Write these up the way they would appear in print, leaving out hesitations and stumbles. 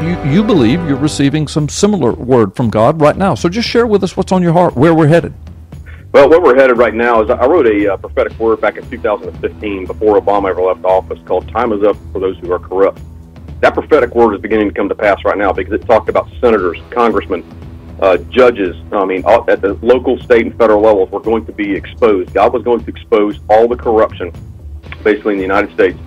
you believe you're receiving some similar word from God right now. So just share with us what's on your heart, where we're headed. Well, where we're headed right now is I wrote a prophetic word back in 2015 before Obama ever left office called "Time is Up for Those Who Are Corrupt." That prophetic word is beginning to come to pass right now because it talked about senators, congressmen, judges. I mean, at the local, state, and federal levels were going to be exposed. God was going to expose all the corruption, basically, in the United States,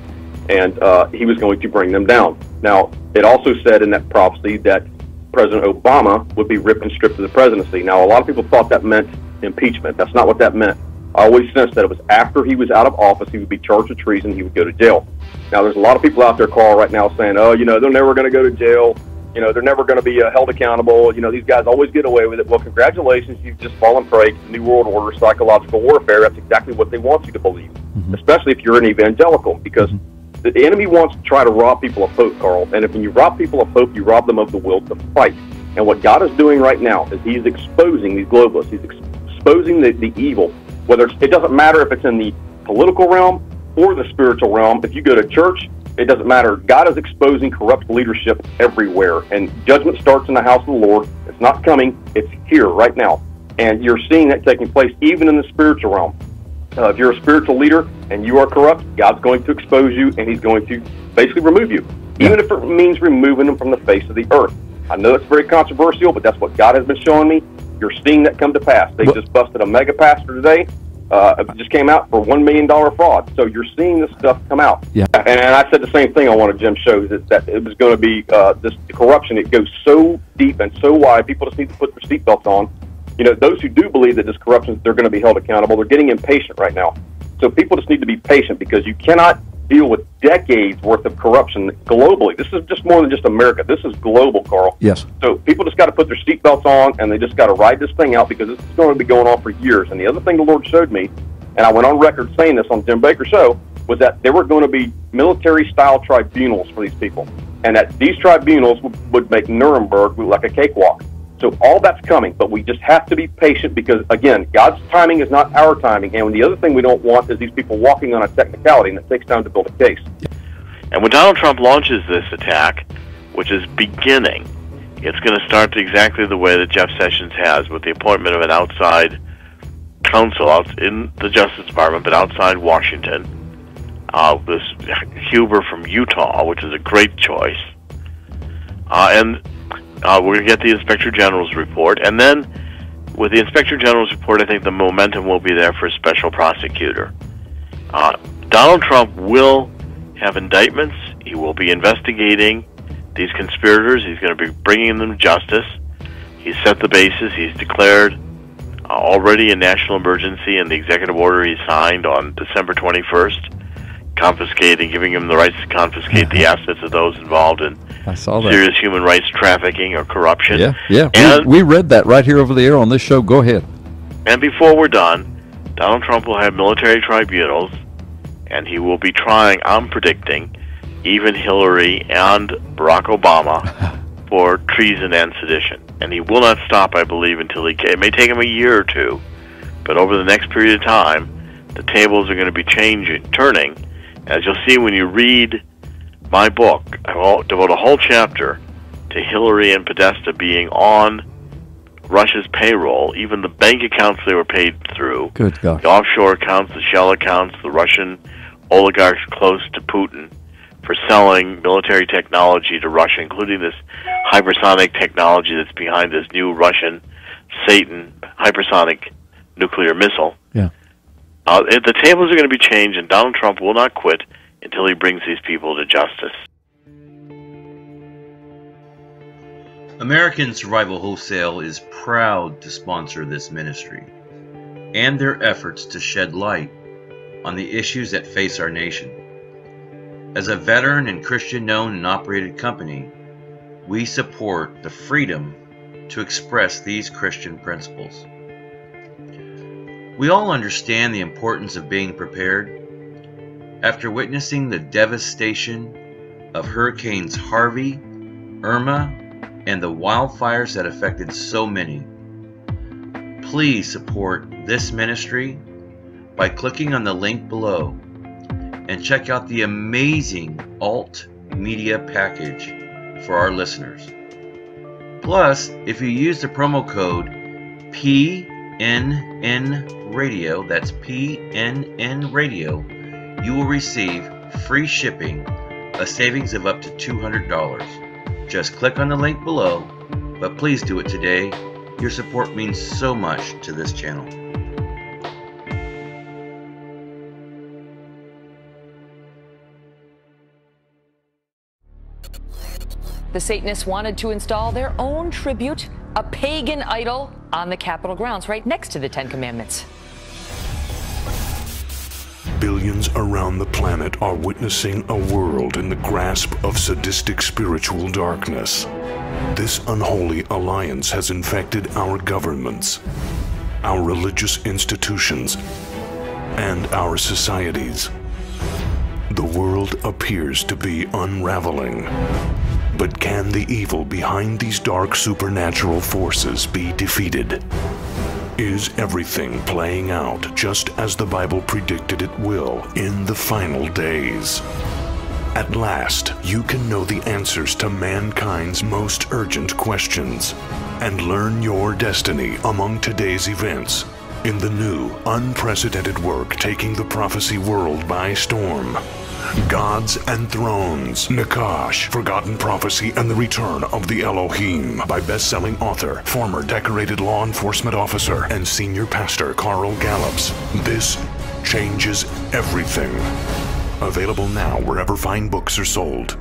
and he was going to bring them down. Now, it also said in that prophecy that President Obama would be ripped and stripped of the presidency. Now, a lot of people thought that meant impeachment. That's not what that meant. I always sensed that it was after he was out of office, he would be charged with treason, he would go to jail. Now, there's a lot of people out there, Carl, right now saying, oh, you know, they're never going to go to jail. You know, they're never going to be held accountable. You know, these guys always get away with it. Well, congratulations, you've just fallen prey to the New World Order, psychological warfare. That's exactly what they want you to believe, especially if you're an evangelical, because the enemy wants to try to rob people of hope, Carl. And if when you rob people of hope, you rob them of the will to fight. And what God is doing right now is he's exposing these globalists. He's exposing the evil, whether it doesn't matter if it's in the political realm or the spiritual realm. If you go to church, it doesn't matter. God is exposing corrupt leadership everywhere, and judgment starts in the house of the Lord. It's not coming. It's here right now, and you're seeing that taking place even in the spiritual realm. If you're a spiritual leader and you are corrupt, God's going to expose you, and he's going to basically remove you, even if it means removing them from the face of the earth. I know it's very controversial, but that's what God has been showing me. You're seeing that come to pass. They just busted a mega pastor today. It just came out for $1 million fraud. So you're seeing this stuff come out. Yeah. And I said the same thing on one of Jim's shows, that it was going to be the corruption. It goes so deep and so wide, people just need to put their seatbelts on. You know, those who do believe that this corruption, they're going to be held accountable. They're getting impatient right now. So people just need to be patient, because you cannot deal with decades worth of corruption globally. This is just more than just America. This is global, Carl. Yes. So people just got to put their seatbelts on, and they just got to ride this thing out, because this is going to be going on for years. And the other thing the Lord showed me, and I went on record saying this on Jim Baker's show, was that there were going to be military-style tribunals for these people, and that these tribunals would make Nuremberg look like a cakewalk. So all that's coming, but we just have to be patient, because, again, God's timing is not our timing. And the other thing we don't want is these people walking on a technicality, and it takes time to build a case. And when Donald Trump launches this attack, which is beginning, it's going to start exactly the way that Jeff Sessions has, with the appointment of an outside counsel out in the Justice Department, but outside Washington. This Huber from Utah, which is a great choice. We're going to get the Inspector General's report, and then with the Inspector General's report, I think the momentum will be there for a special prosecutor. Donald Trump will have indictments. He will be investigating these conspirators. He's going to be bringing them to justice. He's set the basis. He's declared already a national emergency in the executive order he signed on December 21st, giving him the rights to confiscate the assets of those involved in serious human rights trafficking or corruption. And we read that right here over the air on this show. Go ahead. And before we're done, Donald Trump will have military tribunals, and he will be trying, I'm predicting, even Hillary and Barack Obama for treason and sedition. And he will not stop, I believe, until it may take him a year or two, but over the next period of time, the tables are going to be turning. As you'll see when you read my book, I will devote a whole chapter to Hillary and Podesta being on Russia's payroll, even the bank accounts they were paid through, the offshore accounts, the shell accounts, the Russian oligarchs close to Putin for selling military technology to Russia, including this hypersonic technology that's behind this new Russian Satan hypersonic nuclear missile. The tables are going to be changed, and Donald Trump will not quit until he brings these people to justice. American Survival Wholesale is proud to sponsor this ministry and their efforts to shed light on the issues that face our nation. As a veteran and Christian-owned and operated company, we support the freedom to express these Christian principles. We all understand the importance of being prepared. After witnessing the devastation of Hurricanes Harvey, Irma, and the wildfires that affected so many, please support this ministry by clicking on the link below and check out the amazing alt media package for our listeners. Plus, if you use the promo code PNN Radio, that's PNN Radio, you will receive free shipping, a savings of up to $200. Just click on the link below, but please do it today. Your support means so much to this channel. The Satanists wanted to install their own tribute, a pagan idol, on the Capitol grounds, right next to the Ten Commandments. Billions around the planet are witnessing a world in the grasp of sadistic spiritual darkness. This unholy alliance has infected our governments, our religious institutions, and our societies. The world appears to be unraveling. But can the evil behind these dark supernatural forces be defeated? Is everything playing out just as the Bible predicted it will in the final days? At last, you can know the answers to mankind's most urgent questions and learn your destiny among today's events in the new, unprecedented work taking the prophecy world by storm. Gods and Thrones, Nakash, Forgotten Prophecy and the Return of the Elohim by best-selling author, former decorated law enforcement officer, and senior pastor Carl Gallups. This changes everything. Available now wherever fine books are sold.